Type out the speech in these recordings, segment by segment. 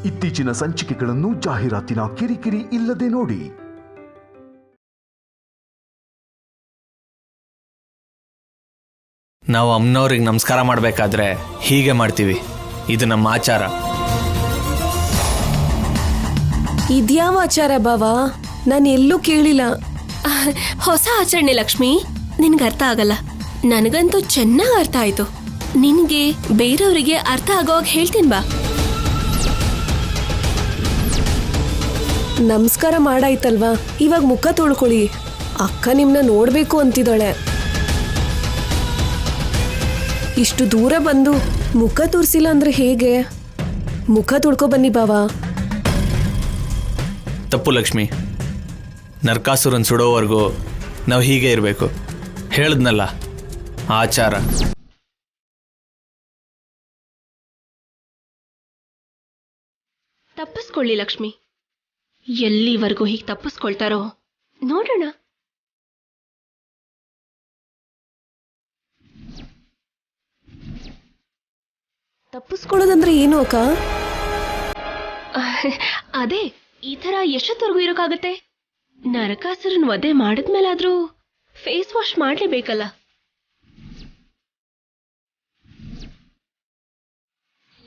ಇತ್ತೀಚಿನ ಸಂಚಿಕೆಗಳನ್ನು ಜಾಹೀರಾತಿನ ಕಿರಿಕಿರಿ ಇಲ್ಲದೆ ನೋಡಿ. ನಾವು ಅಮ್ಮನವ್ರಿಗೆ ನಮಸ್ಕಾರ ಮಾಡಬೇಕಾದ್ರೆ ಹೀಗೆ ಮಾಡ್ತೀವಿ. ಇದು ನಮ್ಮ ಆಚಾರ. ಇದ್ಯಾವ ಆಚಾರ ಬಾವ? ನಾನು ಎಲ್ಲೂ ಕೇಳಿಲ್ಲ. ಹೊಸ ಆಚರಣೆ ಲಕ್ಷ್ಮಿ, ನಿನ್ಗೆ ಅರ್ಥ ಆಗಲ್ಲ. ನನಗಂತೂ ಚೆನ್ನಾಗಿ ಅರ್ಥ ಆಯ್ತು. ನಿನ್ಗೆ ಬೇರೆಯವರಿಗೆ ಅರ್ಥ ಆಗೋವಾಗ ಹೇಳ್ತೀನಿ ಬಾ. ನಮಸ್ಕಾರ ಮಾಡಾಯ್ತಲ್ವಾ, ಇವಾಗ ಮುಖ ತೊಳ್ಕೊಳ್ಳಿ. ಅಕ್ಕ ನಿಮ್ನ ನೋಡ್ಬೇಕು ಅಂತಿದ್ದಾಳೆ. ಇಷ್ಟು ದೂರ ಬಂದು ಮುಖ ತೋರಿಸಿಲ್ಲ ಅಂದ್ರೆ ಹೇಗೆ? ಮುಖ ತೊಳ್ಕೊ ಬನ್ನಿ ಬಾವಾ. ತಪ್ಪು ಲಕ್ಷ್ಮಿ, ನರಕಾಸುರನ್ ಸುಡೋವರೆಗೂ ನಾವು ಹೀಗೆ ಇರಬೇಕು. ಹೇಳಿದ್ನಲ್ಲ, ಆಚಾರ. ತಪ್ಪಿಸ್ಕೊಳ್ಳಿ ಲಕ್ಷ್ಮಿ. ಎಲ್ಲಿವರೆಗೂ ಹೀಗೆ ತಪ್ಪಿಸ್ಕೊಳ್ತಾರೋ ನೋಡೋಣ. ತಪ್ಪಿಸ್ಕೊಳ್ಳೋದಂದ್ರೆ ಏನು ಅಕ್ಕ? ಅದೇ, ಈ ತರ ಎಷ್ಟೊತ್ತವರೆಗೂ ಇರೋಕ್ಕಾಗತ್ತೆ? ನರಕಾಸುರನ್ ವಧೆ ಮಾಡಿದ್ಮೇಲಾದ್ರೂ ಫೇಸ್ ವಾಶ್ ಮಾಡ್ಲೇಬೇಕಲ್ಲ.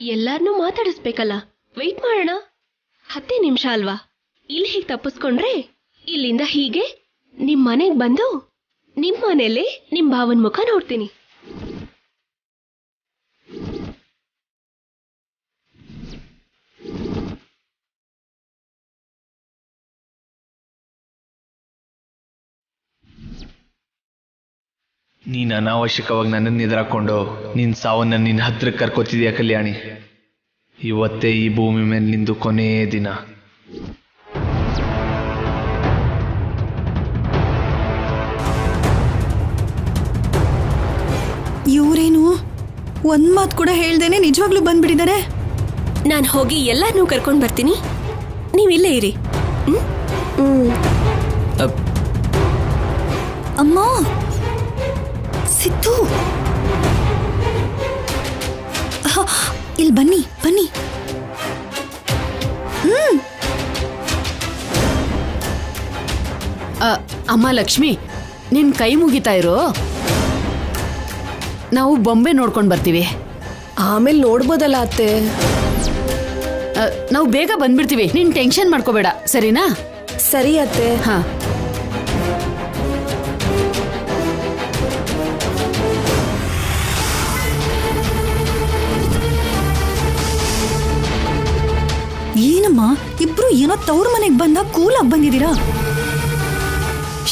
ಎಲ್ಲಾರನ್ನೂ ಮಾತಾಡಿಸ್ಬೇಕಲ್ಲ. ವೆಯ್ಟ್ ಮಾಡೋಣ. 10 ನಿಮಿಷ ಅಲ್ವಾ? ಇಲ್ಲಿ ಹೀಗೆ ತಪ್ಪಿಸ್ಕೊಂಡ್ರೆ ಇಲ್ಲಿಂದ ಹೀಗೆ ನಿಮ್ ಮನೆಗೆ ಬಂದು ನಿಮ್ ಮನೇಲೆ ನಿಮ್ ಭಾವನ್ ಮುಖ ನೋಡ್ತೀನಿ. ನೀನು ಅನಾವಶ್ಯಕವಾಗಿ ನನ್ನನ್ನು ಎದುರಾಕೊಂಡು ನಿನ್ನ ಸಾವನ್ನ ನಿನ್ನ ಹತ್ರಕ್ಕೆ ಕರ್ಕೋತಿದ್ಯಾ ಕಲ್ಯಾಣಿ. ಇವತ್ತೇ ಈ ಭೂಮಿ ಮೇಲೆ ನಿಂದು ಕೊನೆಯ ದಿನ. ಇವರೇನು ಒಂದ್ ಮಾತು ಕೂಡ ಹೇಳ್ದೇನೆ ನಿಜವಾಗ್ಲೂ ಬಂದ್ಬಿಟ್ಟಿದ್ದಾರೆ. ನಾನು ಹೋಗಿ ಎಲ್ಲಾರನ್ನೂ ಕರ್ಕೊಂಡು ಬರ್ತೀನಿ, ನೀವಿಲ್ಲೇ ಇರಿ. ಅಮ್ಮ, ಸಿದ್ದು, ಇಲ್ಲಿ ಬನ್ನಿ ಬನ್ನಿ. ಅಮ್ಮ ಲಕ್ಷ್ಮಿ, ನಿನ್ ಕೈ ಮುಗಿತಾ ಇರೋ, ನಾವು ಬೊಂಬೆ ನೋಡ್ಕೊಂಡು ಬರ್ತೀವಿ. ಆಮೇಲೆ ನೋಡ್ಬೋದಲ್ಲ ಅತ್ತೆ. ನಾವು ಬೇಗ ಬಂದ್ಬಿಡ್ತೀವಿ, ನೀನ್ ಟೆನ್ಷನ್ ಮಾಡ್ಕೋಬೇಡ, ಸರಿನಾ? ಸರಿ ಅತ್ತೆ. ಹಾ. ಏನಮ್ಮ ಇಬ್ರು ಏನೋ ತವ್ರ ಮನೆಗೆ ಬಂದ ಕೂಲಾಗಿ ಬಂದಿದ್ದೀರಾ?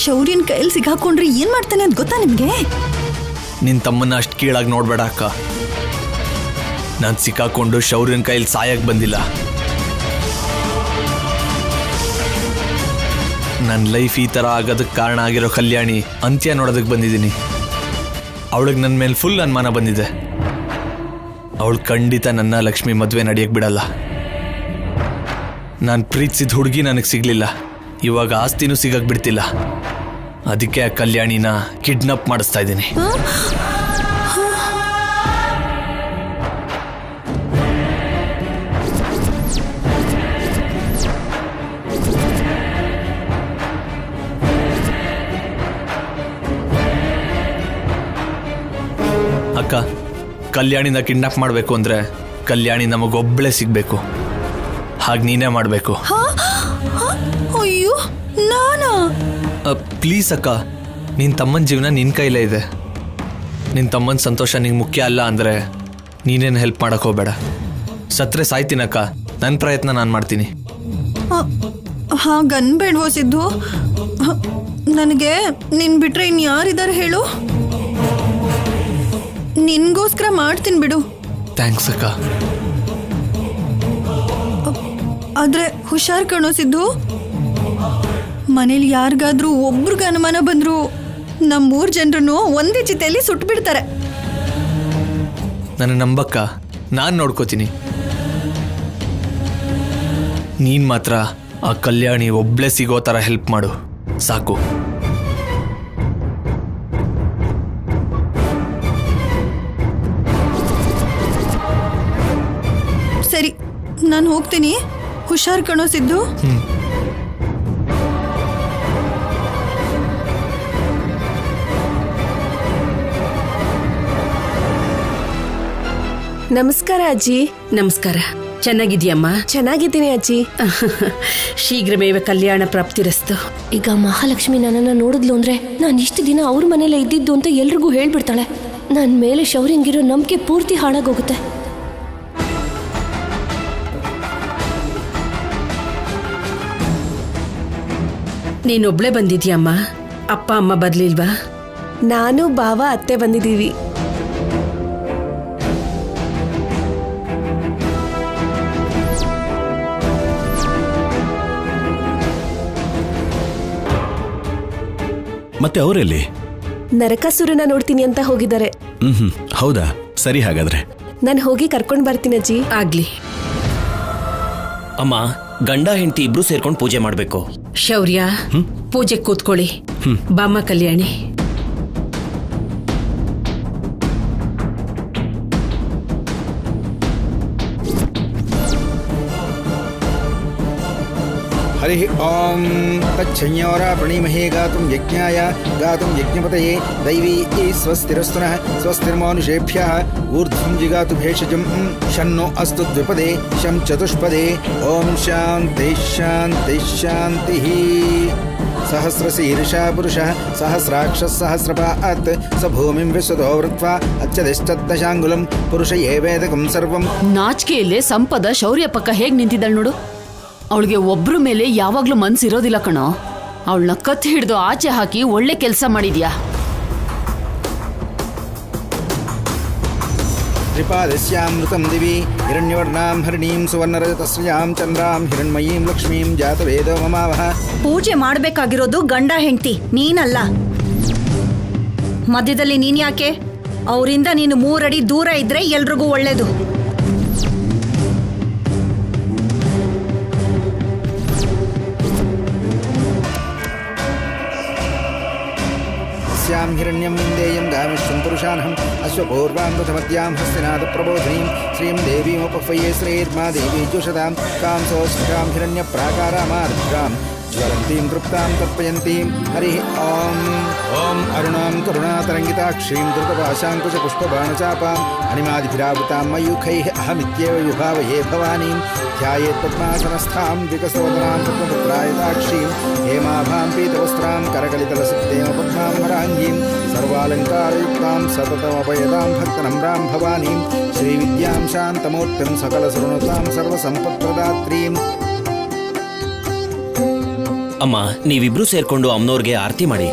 ಶೌರ್ಯನ್ ಕೈಯಲ್ಲಿ ಸಿಗಾಕೊಂಡ್ರೆ ಏನ್ ಮಾಡ್ತಾನೆ ಅಂತ ಗೊತ್ತಾ ನಿಮ್ಗೆ? ನಿನ್ನ ತಮ್ಮನ್ನ ಅಷ್ಟು ಕೀಳಾಗಿ ನೋಡ್ಬೇಡ ಅಕ್ಕ. ನಾನು ಸಿಕ್ಕಾಕೊಂಡು ಶೌರ್ಯನ ಕೈಯಲ್ಲಿ ಸಾಯಕ್ಕೆ ಬಂದಿಲ್ಲ. ನನ್ನ ಲೈಫ್ ಈ ಥರ ಆಗೋದಕ್ಕೆ ಕಾರಣ ಆಗಿರೋ ಕಲ್ಯಾಣಿ ಅಂತ್ಯ ನೋಡೋದಕ್ಕೆ ಬಂದಿದ್ದೀನಿ. ಅವಳಿಗೆ ನನ್ನ ಮೇಲೆ ಫುಲ್ ಅನುಮಾನ ಬಂದಿದೆ. ಅವಳು ಖಂಡಿತ ನನ್ನ ಲಕ್ಷ್ಮಿ ಮದುವೆ ನಡೆಯಕ್ಕೆ ಬಿಡಲ್ಲ. ನಾನು ಪ್ರೀತಿಸಿದ ಹುಡುಗಿ ನನಗೆ ಸಿಗಲಿಲ್ಲ, ಇವಾಗ ಆಸ್ತಿನೂ ಸಿಗಕ್ಕೆ ಬಿಡ್ತಿಲ್ಲ. ಅದಕ್ಕೆ ಆ ಕಲ್ಯಾಣಿನ ಕಿಡ್ನಾಪ್ ಮಾಡಿಸ್ತಾ ಇದ್ದೀನಿ. ಅಕ್ಕ, ಕಲ್ಯಾಣಿನ ಕಿಡ್ನಾಪ್ ಮಾಡಬೇಕು ಅಂದರೆ ಕಲ್ಯಾಣಿ ನಮಗೊಬ್ಬಳೇ ಸಿಗಬೇಕು. ಹಾಗೆ ನೀನೇ ಮಾಡಬೇಕು. ಅಯ್ಯೋ, ನಾನಾ? ಪ್ಲೀಸ್ ಅಕ್ಕ, ನಿನ್ನ ತಮ್ಮನ ಜೀವನ ನಿನ್ನ ಕೈಲೇ ಇದೆ. ನಿನ್ನ ತಮ್ಮನ ಸಂತೋಷ ನಿಂಗೆ ಮುಖ್ಯ ಅಲ್ಲ ಅಂದರೆ ನೀನೇನು ಹೆಲ್ಪ್ ಮಾಡೋಕ್ಕೆ ಹೋಗಬೇಡ. ಸತ್ರೆ ಸಾಯ್ತೀನಕ್ಕ, ನನ್ನ ಪ್ರಯತ್ನ ನಾನು ಮಾಡ್ತೀನಿ. ಹಾಗನ್ಬೇಡ್ವೋ ಸಿದ್ದು. ನನಗೆ ನಿನ್ ಬಿಟ್ರೆ ಇನ್ಯಾರಿದ್ದಾರೆ ಹೇಳು? ನಿನ್ಗೋಸ್ಕರ ಮಾಡ್ತೀನಿ ಬಿಡು. ಥ್ಯಾಂಕ್ಸ್ ಅಕ್ಕ. ಆದ್ರೆ ಹುಷಾರ್ ಕಣೋ ಸಿದ್ದು. ಮನೇಲಿ ಯಾರಿಗಾದ್ರೂ ಒಬ್ರಿಗೆ ಅನುಮಾನ ಬಂದ್ರು ನಮ್ಮೂರ್ ಜನರನ್ನು ಒಂದೇ ಚಿತೆಯಲ್ಲಿ ಸುಟ್ಬಿಡ್ತಾರೆ. ನನ್ನ ನಂಬಕ್ಕ, ನಾನು ನೋಡ್ಕೋತೀನಿ. ನೀನು ಮಾತ್ರ ಆ ಕಲ್ಯಾಣಿ ಒಬ್ಳೆ ಸಿಗೋ ಥರ ಹೆಲ್ಪ್ ಮಾಡು ಸಾಕು. ಸರಿ, ನಾನು ನಾನು ಹೋಗ್ತೀನಿ. ಹುಷಾರ್ ಕಣೋ ಸಿದ್ದು. ನಮಸ್ಕಾರ ಅಜ್ಜಿ. ನಮಸ್ಕಾರ. ಚೆನ್ನಾಗಿದ್ಯಮ್ಮ? ಚೆನ್ನಾಗಿದ್ದೀನಿ ಅಜ್ಜಿ. ಶೀಘ್ರಮೇವ ಕಲ್ಯಾಣ ಪ್ರಾಪ್ತಿರಸ್ತು. ಈಗ ಮಹಾಲಕ್ಷ್ಮಿ ನನ್ನನ್ನು ನೋಡಿದ್ಲು ಅಂದ್ರೆ ನಾನು ಇಷ್ಟು ದಿನ ಅವ್ರ ಮನೇಲೆ ಇದ್ದಿದ್ದು ಅಂತ ಎಲ್ರಿಗೂ ಹೇಳ್ಬಿಡ್ತಾಳೆ. ನನ್ನ ಮೇಲೆ ಶೌರ್ಯಂಗಿರೋ ನಂಬಿಕೆ ಪೂರ್ತಿ ಹಾಳಾಗೋಗುತ್ತೆ. ನೀನೊಬ್ಳೆ ಬಂದಿದ್ಯಮ್ಮ? ಅಪ್ಪ ಅಮ್ಮ ಬರ್ಲಿಲ್ವಾ? ನಾನು ಬಾವ ಅತ್ತೆ ಬಂದಿದ್ದೀವಿ. ಮತ್ತೆ ಅವರೆಲ್ಲಿ? ನರಕಾಸುರನ ನೋಡ್ತೀನಿ ಅಂತ ಹೋಗಿದ್ದಾರೆ. ಹೌದಾ, ಸರಿ. ಹಾಗಾದ್ರೆ ನಾನು ಹೋಗಿ ಕರ್ಕೊಂಡು ಬರ್ತೀನಿ ಅಜ್ಜಿ. ಆಗ್ಲಿ. ಅಮ್ಮ, ಗಂಡ ಹೆಂಡತಿ ಇಬ್ರು ಸೇರ್ಕೊಂಡು ಪೂಜೆ ಮಾಡ್ಬೇಕು. ಶೌರ್ಯ, ಪೂಜೆ ಕೂತ್ಕೊಳ್ಳಿ. ಬಾಮ್ಮ ಕಲ್ಯಾಣಿ. हरि ओम तच्छंयोरा प्रणीमहे गातुं यज्ञाय गातुं यज्ञपतये दैवी स्वस्तिरस्तुनः स्वस्तिर्मानुषेभ्यः ऊर्ध्वं जिगातु भेषजं शन्नो अस्तु द्विपदे शं चतुष्पदे ओम शान्ति शान्ति शान्तिः सहस्रशीर्षा पुरुषः सहस्राक्षः सहस्रपात् स भूमिं विश्वतो वृत्वा अच्छदिष्टदशाङ्गुलं पुरुष एवेदकं सर्वं. ನಾಚಿಕೆಯಲ್ಲೇ ಸಂಪದ ಶೌರ್ಯ ಪಕ್ಕ ಹೇಗ್ ನಿಂತಿದ್ದಾಳೆ ನೋಡು. ಅವಳಿಗೆ ಒಬ್ರ ಮೇಲೆ ಯಾವಾಗ್ಲೂ ಮನ್ಸಿರೋದಿಲ್ಲ ಕಣೋ. ಅವಳನ್ನ ಕತ್ತಿ ಹಿಡಿದು ಆಚೆ ಹಾಕಿ ಒಳ್ಳೆ ಕೆಲಸ ಮಾಡಿದ್ಯಾ. त्रिपादस्यामृतं दिवि हिरण्यवर्णां हरिणीं सुवर्णरजतस्यां चन्द्रां हिरण्मयीं लक्ष्मीं जातवेदो ममावह. ಪೂಜೆ ಮಾಡ್ಬೇಕಾಗಿರೋದು ಗಂಡ ಹೆಂಡತಿ, ನೀನಲ್ಲ. ಮಧ್ಯದಲ್ಲಿ ನೀನ್ ಯಾಕೆ? ಅವರಿಂದ ನೀನು 3 ಅಡಿ ದೂರ ಇದ್ರೆ ಎಲ್ರಿಗೂ ಒಳ್ಳೇದು. स्यां हिरण्यं विन्देयं गामिष्यं पुरुषानहम् अश्वपूर्वां रथमद्यां हस्तिनाथप्रबोधिनीं श्रीं देवीमुपह्वये श्रीर्मा देवी जुषतां कां सोऽष्टां हिरण्यप्राकारामार्द्रां ज्वलन्तीं तृप्तां तर्पयन्तीं. हरिः ॐ ॐ अरुणां करुणातरङ्गिताक्षीं द्रुतपाशाङ्कुशपुष्पबाणचापाम् अनिमादिभिरावृतां मयूखैः अहमित्येव विभावये भवानीं. ध्यायेत् पद्मासनस्थां विकसवदनां पद्मपुत्रायताक्षीं हेमाभां पीतवस्त्रां करकलितलसिद्धेम पद्माम्बराङ्गीं सर्वालङ्कारयुक्तां सततमपयदां भक्तनम्रां भवानीं श्रीविद्यां शान्तमूर्तिं सकलसृणुतां सर्वसम्पत्प्रदात्रीं. ಅಮ್ಮ, ನೀವಿಬ್ರು ಸೇರ್ಕೊಂಡು ಅಮ್ಮನವ್ರಿಗೆ ಆರತಿ ಮಾಡಿ.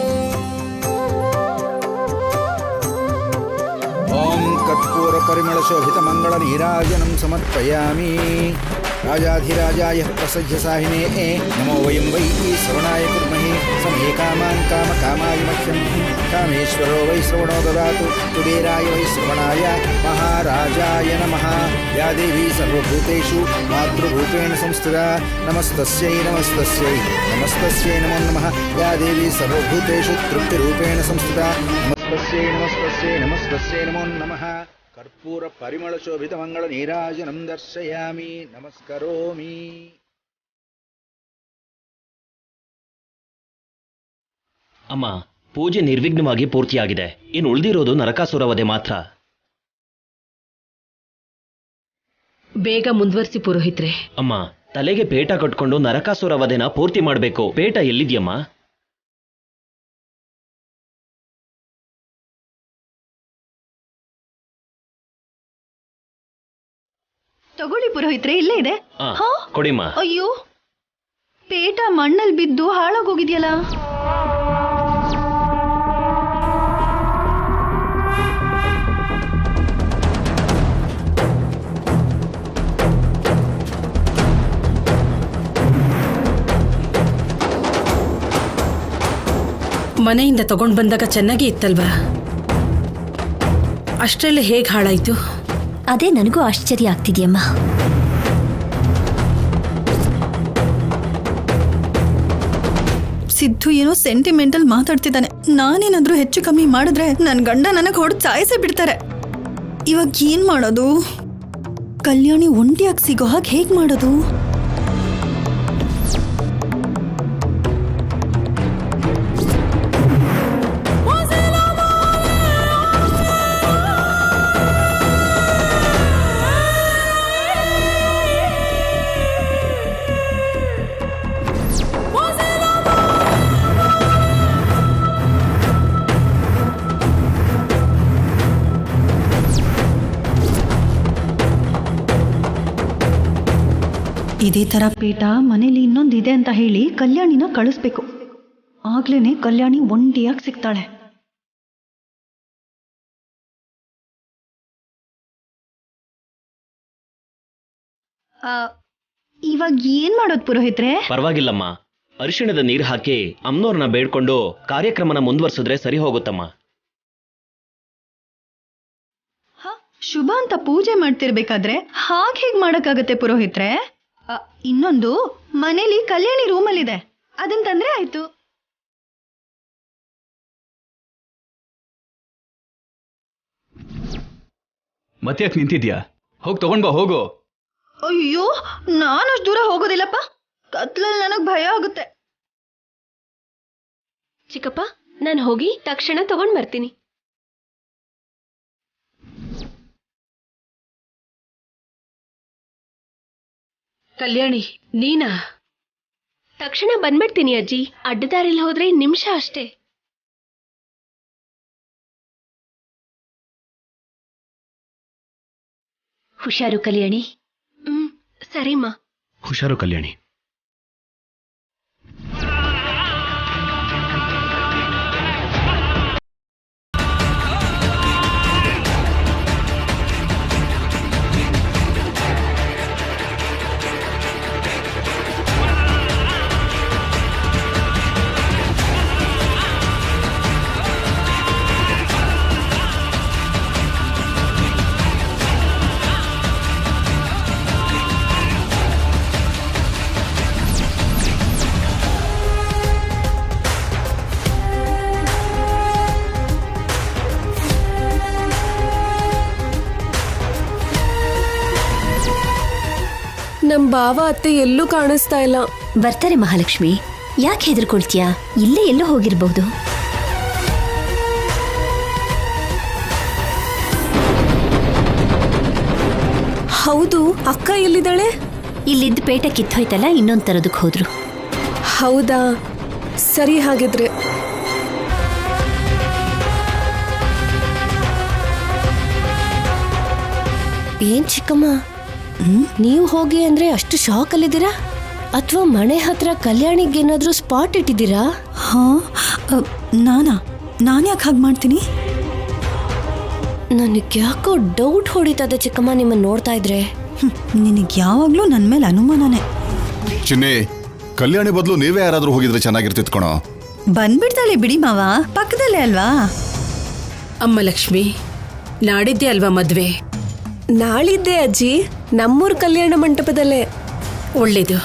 ಓಂ ಕರ್ಪೂರ ಪರಿಮಳ ಶೋಭಿತ ಮಂಗಳ ನೀರಾಜನಂ ಸಮರ್ಪಯಾಮಿ. ರಾಜಾಧಿರಾಜಾಯ ಪ್ರಸಜ್ಯ ಸಾಹಿನೇ ನಮೋ ವಯಂ ವೈ ಶ್ರವಣಾಯ ಕುರ್ಮಹೇ ಸಮೇ ಕಾಮಾನ್ ಕಾಮ ಕಾಮಾಯ ಮಹ್ಯಂ ಕಾಮೇಶ್ವರೋ ವೈ ಶ್ರವಣೋ ದದಾತು ಕುಬೇರಾಯ ವೈ ಶ್ರವಣಾಯ ಮಹಾರಾಜಾಯ ನಮಃ. ಯಾ ದೇವಿ ಸರ್ವಭೂತೇಷು ಮಾತೃರೂಪೇಣ ಸಂಸ್ಥಿತಾ ನಮಸ್ತಸ್ಯೈ ನಮಸ್ತಸ್ಯೈ ನಮಸ್ತಸ್ಯೈ ನಮೋ ನಮಃ. ಯಾ ದೇವಿ ಸರ್ವಭೂತೇಷು ತೃಪ್ತಿರೂಪೇಣ ಸಂಸ್ಥಿತಾ ನಮಸ್ತಸ್ಯೈ ನಮಸ್ತಸ್ಯೈ ನಮಸ್ತಸ್ಯೈ ನಮೋ ನಮಃ. ಕರ್ಪೂರ ಪರಿಮಳ ಶೋಭಿತ ಮಂಗಳ ನೀರಾಜನಂ ದರ್ಶಯಾಮಿ ನಮಸ್ಕರೋಮಿ. ಅಮ್ಮ, ಪೂಜೆ ನಿರ್ವಿಘ್ನವಾಗಿ ಪೂರ್ತಿಯಾಗಿದೆ. ಇನ್ನು ಉಳಿದಿರೋದು ನರಕಾಸುರ ವಧೆ ಮಾತ್ರ. ಬೇಗ ಮುಂದುವರಿಸಿ ಪುರೋಹಿತ್ರೆ. ಅಮ್ಮ, ತಲೆಗೆ ಪೇಟ ಕಟ್ಕೊಂಡು ನರಕಾಸುರ ವಧೆನ ಪೂರ್ತಿ ಮಾಡಬೇಕು. ಪೇಟ ಎಲ್ಲಿದ್ಯಮ್ಮ? ತಗೊಳ್ಳಿ ಪುರೋಹಿತ್ರೆ, ಇಲ್ಲೇ ಇದೆ. ಕೊಡಿಮ್ಮ. ಅಯ್ಯೋ, ಪೇಟ ಮಣ್ಣಲ್ಲಿ ಬಿದ್ದು ಹಾಳಾಗೋಗಿದ್ಯಲ್ಲ. ಮನೆಯಿಂದ ತಗೊಂಡು ಬಂದಾಗ ಚೆನ್ನಾಗೇ ಇತ್ತಲ್ವಾ? ಅಷ್ಟರಲ್ಲೇ ಹೇಗೆ ಹಾಳಾಯ್ತು? ಅದೇ ನನಗೂ ಆಶ್ಚರ್ಯ ಆಗ್ತಿದ್ಯಮ್ಮ. ಸಿದ್ದು ಏನೋ ಸೆಂಟಿಮೆಂಟಲ್ ಮಾತಾಡ್ತಿದ್ದಾನೆ. ನಾನೇನಾದ್ರೂ ಹೆಚ್ಚು ಕಮ್ಮಿ ಮಾಡಿದ್ರೆ ನನ್ನ ಗಂಡ ನನಗೆ ಹೊಡೆದು ಸಾಯಿಸೇ ಬಿಡ್ತಾರೆ. ಇವಾಗ ಏನ್ ಮಾಡೋದು? ಕಲ್ಯಾಣಿ ಒಂಟಿಯಾಗಿ ಸಿಗೋ ಹಾಗೆ ಹೇಗ್ ಮಾಡೋದು? ಇದೇ ತರ ಪೀಠ ಮನೇಲಿ ಇನ್ನೊಂದಿದೆ ಅಂತ ಹೇಳಿ ಕಲ್ಯಾಣಿನ ಕಳಿಸ್ಬೇಕು. ಆಗ್ಲೇನೆ ಕಲ್ಯಾಣಿ ಒಂಟಿಯಾಗಿ ಸಿಗ್ತಾಳೆ. ಇವಾಗ ಏನ್ ಮಾಡೋದು ಪುರೋಹಿತ್ರೆ? ಪರವಾಗಿಲ್ಲಮ್ಮ, ಅರಿಶಿಣದ ನೀರು ಹಾಕಿ ಅಮ್ನೋರ್ನ ಬೇಡ್ಕೊಂಡು ಕಾರ್ಯಕ್ರಮನ ಮುಂದುವರ್ಸಿದ್ರೆ ಸರಿ ಹೋಗುತ್ತಮ್ಮ. ಶುಭ ಅಂತ ಪೂಜೆ ಮಾಡ್ತಿರ್ಬೇಕಾದ್ರೆ ಹಾಗೆ ಹೇಗ್ ಮಾಡಕ್ಕಾಗತ್ತೆ ಪುರೋಹಿತ್ರೆ? ಇನ್ನೊಂದು ಮನೇಲಿ ಕಲ್ಯಾಣಿ ರೂಮಲ್ಲಿದೆ, ಅದನ್ ತಂದ್ರೆ ಆಯ್ತು. ಮತ್ತ್ಯಾಕೆ ನಿಂತಿದ್ಯಾ? ಹೋಗಿ ತಗೊಂಡ್ ಬಾ, ಹೋಗು. ಅಯ್ಯೋ, ನಾನಷ್ಟು ದೂರ ಹೋಗೋದಿಲ್ಲಪ್ಪ, ಕತ್ಲಲ್ಲಿ ನನಗ್ ಭಯ ಆಗುತ್ತೆ. ಚಿಕ್ಕಪ್ಪ, ನಾನು ಹೋಗಿ ತಕ್ಷಣ ತಗೊಂಡ್ ಬರ್ತೀನಿ. ಕಲ್ಯಾಣಿ, ನೀನಾ? ತಕ್ಷಣ ಬಂದ್ಬಿಡ್ತೀನಿ ಅಜ್ಜಿ. ಅಡ್ಡದಾರಿಲಿ ಹೋದ್ರೆ ನಿಮಿಷ ಅಷ್ಟೇ. ಹುಷಾರು ಕಲ್ಯಾಣಿ. ಸರಿಮ್ಮ. ಹುಷಾರು ಕಲ್ಯಾಣಿ. ನಮ್ ಬಾವ ಅತ್ತೆ ಎಲ್ಲೂ ಕಾಣಿಸ್ತಾ ಇಲ್ಲ. ಬರ್ತಾರೆ ಮಹಾಲಕ್ಷ್ಮಿ, ಯಾಕೆ ಹೆದರ್ಕೊಳ್ತೀಯಾ? ಇಲ್ಲೇ ಎಲ್ಲೋ ಹೋಗಿರ್ಬಹುದು. ಹೌದು, ಅಕ್ಕ ಎಲ್ಲಿದ್ದಾಳೆ? ಇಲ್ಲಿದ್ದ ಪೇಟ ಕಿತ್ತೋಯ್ತಲ್ಲ, ಇನ್ನೊಂದ್ ತರದಕ್ಕೆ ಹೋದ್ರು. ಹೌದಾ, ಸರಿ. ಹಾಗಿದ್ರೆ ಏನ್ ಚಿಕ್ಕಮ್ಮ, ನೀವು ಹೋಗಿ ಅಂದ್ರೆ ಅಷ್ಟು ಶಾಕ್ ಅಲ್ಲಿದ್ದೀರಾ? ಅಥವಾ ಮನೆ ಹತ್ರ ಕಲ್ಯಾಣಿಗೆ ಏನಾದ್ರೂ ಸ್ಪಾಟ್ ಇಟ್ಟಿದ್ದೀರಾ? ಹಾ, ನಾನು ಯಾಕೆ ಹಾಗೆ ಮಾಡ್ತೀನಿ? ನನಗೆ ಯಾಕೋ ಡೌಟ್ ಹೊಡಿತದೆ ಚಿಕ್ಕಮ್ಮ ನಿಮ್ಮನ್ನ ನೋಡ್ತಾ ಇದ್ರೆ. ನಿನಗೆ ಯಾವಾಗ್ಲೂ ನನ್ನ ಮೇಲೆ ಅನುಮಾನನೇ. ಚಿನ್ನಿ, ಕಲ್ಯಾಣಿ ಬದಲು ನೀವೇ ಯಾರಾದ್ರೂ ಹೋಗಿದ್ರೆ ಚೆನ್ನಾಗಿರ್ತಿತ್ತು ಕಣೋ. ಬಂದ್ಬಿಡ್ತಾಳೆ ಬಿಡಿ ಮಾವ, ಪಕ್ಕದಲ್ಲೇ ಅಲ್ವಾ. ಅಮ್ಮ ಲಕ್ಷ್ಮಿ, ನಾಡಿದ್ದೆ ಅಲ್ವಾ ಮದ್ವೆ? ನಾಳಿದ್ದೆ ಅಜ್ಜಿ, ನಮ್ಮೂರ್ ಕಲ್ಯಾಣ ಮಂಟಪದಲ್ಲೇ. ಒಳ್ಳೇದು.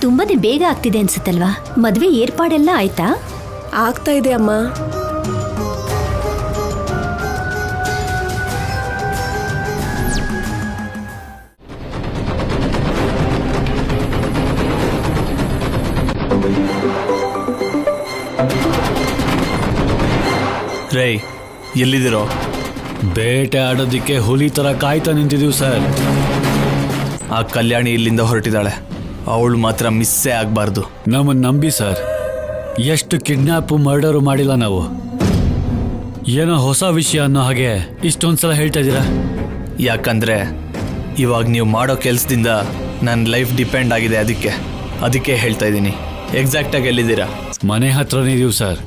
ತುಂಬಾನೇ ಬೇಗ ಆಗ್ತಿದೆ ಅನ್ಸುತ್ತಲ್ವಾ? ಮದ್ವೆ ಏರ್ಪಾಡೆಲ್ಲ ಆಯ್ತಾ? ಆಗ್ತಾ ಇದೆ ಅಮ್ಮ. ರೇ, ಎಲ್ಲಿದ್ದೀರೋ? ಬೇಟೆ ಆಡೋದಿಕ್ಕೆ ಹುಲಿ ತರ ಕಾಯ್ತಾ ನಿಂತಿದೀವಿ ಸರ್. ಆ ಕಲ್ಯಾಣಿ ಇಲ್ಲಿಂದ ಹೊರಟಿದ್ದಾಳೆ, ಅವಳು ಮಾತ್ರ ಮಿಸ್ಸೇ ಆಗಬಾರ್ದು. ನಮ್ಮನ್ನು ನಂಬಿ ಸರ್, ಎಷ್ಟು ಕಿಡ್ನಾಪ್ ಮರ್ಡರು ಮಾಡಿಲ್ಲ ನಾವು. ಏನೋ ಹೊಸ ವಿಷಯ ಅನ್ನೋ ಹಾಗೆ ಇಷ್ಟೊಂದ್ಸಲ ಹೇಳ್ತಾ ಇದ್ದೀರಾ. ಯಾಕಂದ್ರೆ ಇವಾಗ ನೀವು ಮಾಡೋ ಕೆಲಸದಿಂದ ನನ್ನ ಲೈಫ್ ಡಿಪೆಂಡ್ ಆಗಿದೆ, ಅದಕ್ಕೆ ಹೇಳ್ತಾ ಇದ್ದೀನಿ. ಎಕ್ಸಾಕ್ಟಾಗಿ ಎಲ್ಲಿದ್ದೀರಾ? ಮನೆ ಹತ್ರನೇ ಇದೀವಿ ಸರ್,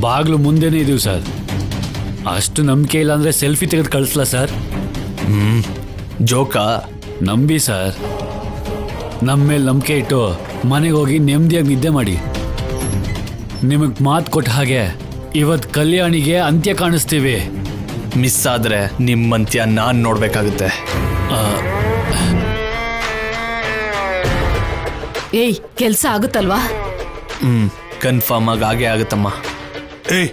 ಬಾಗ್ಲು ಮುಂದೆನೇ ಇದೀವಿ ಸರ್. ಅಷ್ಟು ನಂಬಿಕೆ ಇಲ್ಲ ಅಂದ್ರೆ ಸೆಲ್ಫಿ ತೆಗೆದು ಕಳಿಸ್ಲಾ ಸರ್? ಜೋಕಾ? ನಂಬಿ ಸರ್, ನಮ್ಮ ಮೇಲೆ ನಂಬಿಕೆ ಇಟ್ಟು ಮನೆಗೆ ಹೋಗಿ ನೆಮ್ಮದಿಯಾಗಿ ನಿದ್ದೆ ಮಾಡಿ. ನಿಮಗೆ ಮಾತು ಕೊಟ್ಟ ಹಾಗೆ ಇವತ್ತು ಕಲ್ಯಾಣಿಗೆ ಅಂತ್ಯ ಕಾಣಿಸ್ತೀವಿ. ಮಿಸ್ ಆದ್ರೆ ನಿಮ್ಮ ಅಂತ್ಯ ನಾನು ನೋಡ್ಬೇಕಾಗುತ್ತೆ. ಏಯ್, ಕೆಲ್ಸ ಆಗುತ್ತಲ್ವಾ? ಕನ್ಫರ್ಮ್ ಆಗಿ ಹಾಗೆ ಆಗುತ್ತಮ್ಮ. ಏಯ್,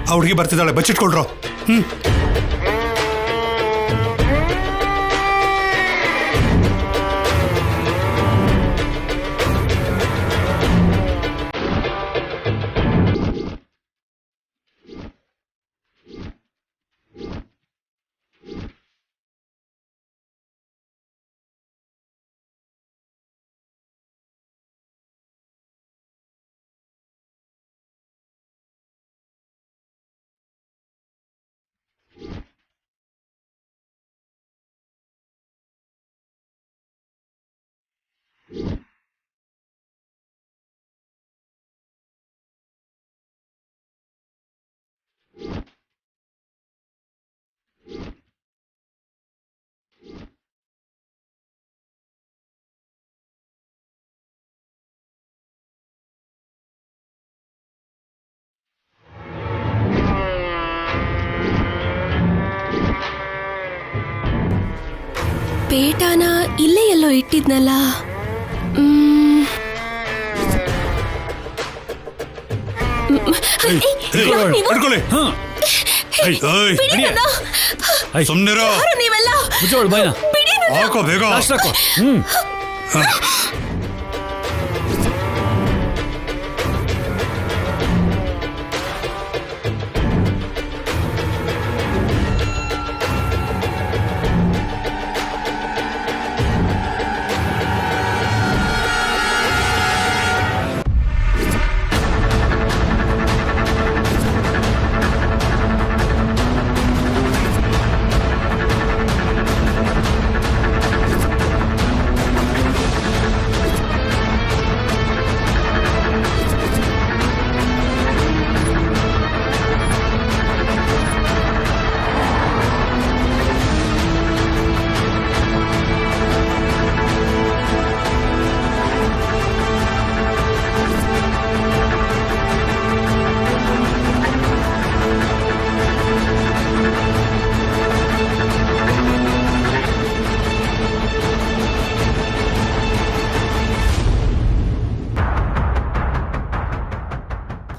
ಆ ಹುಡುಗಿ ಬರ್ತಿದ್ದಾಳೆ, ಬಚ್ಚಿಟ್ಕೊಳ್ರೋ. ಪೇಟಾನ ಇಲ್ಲೇ ಎಲ್ಲೋ ಇಟ್ಟಿದ್ನಲ್ಲ.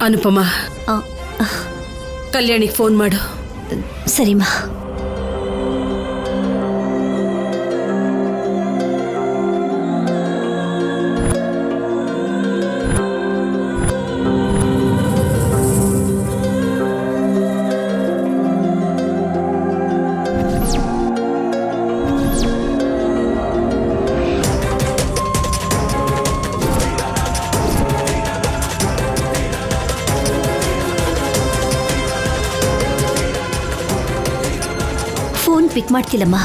ಅನುಪಮ, ಕಲ್ಯಾಣಿಗೆ ಫೋನ್ ಮಾಡು. ಸರಿಮಾ. ಫೋನ್ ಪಿಕ್ ಮಾಡ್ತಿಲ್ಲಮ್ಮ.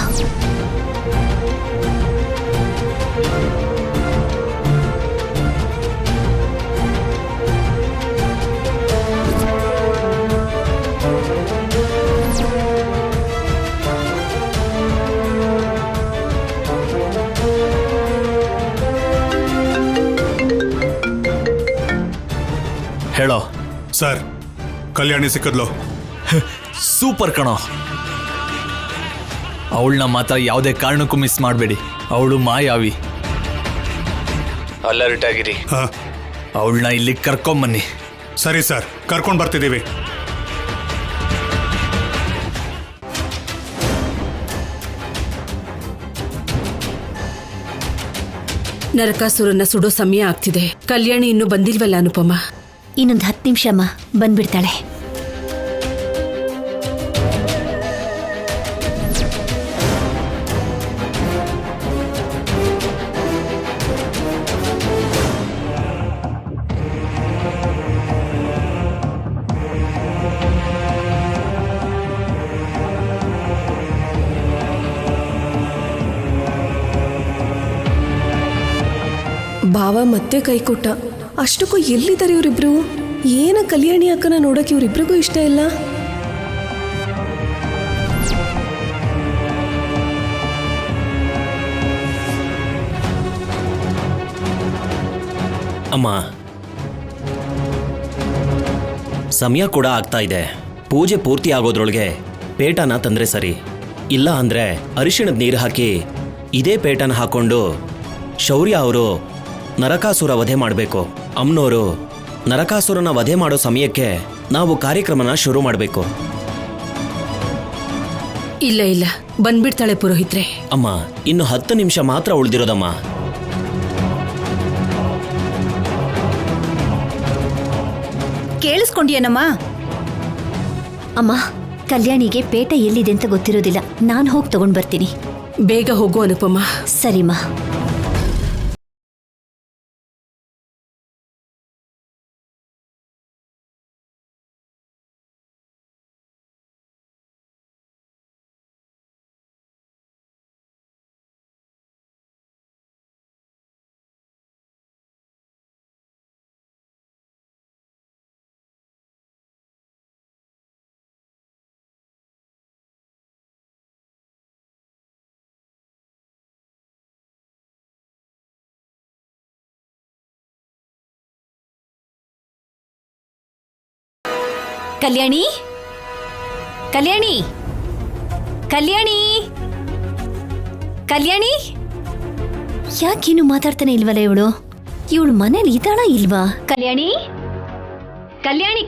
ಹೇಳೋ. ಸರ್, ಕಲ್ಯಾಣಿ ಸಿಕ್ಕದ್ಲು. ಸೂಪರ್ ಕಣೋ. ಅವಳನ್ನ ಮಾತ್ರ ಯಾವುದೇ ಕಾರಣಕ್ಕೂ ಮಿಸ್ ಮಾಡಬೇಡಿ. ಅವಳು ಮಾಯಾವಿ. ಅಲರ್ಟ್ ಆಗಿರಿ. ಅವಳನ್ನ ಇಲ್ಲಿ ಕರ್ಕೊಂಬನ್ನಿ. ಸರಿ ಸರ್, ಕರ್ಕೊಂಡು ಬರ್ತಿದ್ದೀವಿ. ನರಕಾಸುರನ್ನ ಸುಡೋ ಸಮಯ ಆಗ್ತಿದೆ. ಕಲ್ಯಾಣಿ ಇನ್ನೂ ಬಂದಿಲ್ವಲ್ಲ ಅನುಪಮ? ಇನ್ನೊಂದು 10 ನಿಮಿಷ ಅಮ್ಮ, ಬಂದ್ಬಿಡ್ತಾಳೆ. ಭಾವ ಮತ್ತೆ ಕೈ ಕೊಟ್ಟ. ಅಷ್ಟಕ್ಕೂ ಎಲ್ಲಿದ್ದಾರೆ ಇವರಿಬ್ರು? ಏನ ಕಲ್ಯಾಣಿ ಅಕ್ಕನ ನೋಡಕ್ಕೆ ಇವರಿಬ್ರಿಗೂ ಇಷ್ಟ ಇಲ್ಲ. ಅಮ್ಮ, ಸಮಯ ಕೂಡ ಆಗ್ತಾ ಇದೆ. ಪೂಜೆ ಪೂರ್ತಿ ಆಗೋದ್ರೊಳಗೆ ಪೇಟನ ತಂದ್ರೆ ಸರಿ. ಇಲ್ಲ ಅಂದ್ರೆ ಅರಿಶಿಣದ ನೀರು ಹಾಕಿ ಇದೇ ಪೇಟನ ಹಾಕೊಂಡು ಶೌರ್ಯ ಅವರು ನರಕಾಸುರ ವಧೆ ಮಾಡಬೇಕು. ಅಮ್ನೋರು ನರಕಾಸುರನ ವಧೆ ಮಾಡೋ ಸಮಯಕ್ಕೆ ನಾವು ಕಾರ್ಯಕ್ರಮನ ಶುರು ಮಾಡಬೇಕು. ಇಲ್ಲ ಇಲ್ಲ, ಬಂದ್ಬಿಡ್ತಾಳೆ ಪುರೋಹಿತ್ರೆ. ಅಮ್ಮ, ಇನ್ನು 10 ನಿಮಿಷ ಮಾತ್ರ ಉಳಿದಿರೋದಮ್ಮ. ಕೇಳಿಸ್ಕೊಂಡ್ಯೇನಮ್ಮ? ಅಮ್ಮ, ಕಲ್ಯಾಣಿಗೆ ಪೇಟ ಎಲ್ಲಿದೆ ಅಂತ ಗೊತ್ತಿರೋದಿಲ್ಲ. ನಾನು ಹೋಗಿ ತಗೊಂಡ್ ಬರ್ತೀನಿ. ಬೇಗ ಹೋಗು ಅನುಪಮ. ಸರಿಮಾ. ಕಲ್ಯಾಣಿ, ಕಲ್ಯಾಣಿ, ಕಲ್ಯಾಣಿ, ಕಲ್ಯಾಣಿ ಯಾಕೇನು ಮಾತಾಡ್ತಾನೆ ಇಲ್ವಲ್ಲ ಇವಳು ಮನೇಲಿ ಇದ್ದಾಳ ಇಲ್ವಾ? ಕಲ್ಯಾಣಿ ಕಲ್ಯಾಣಿ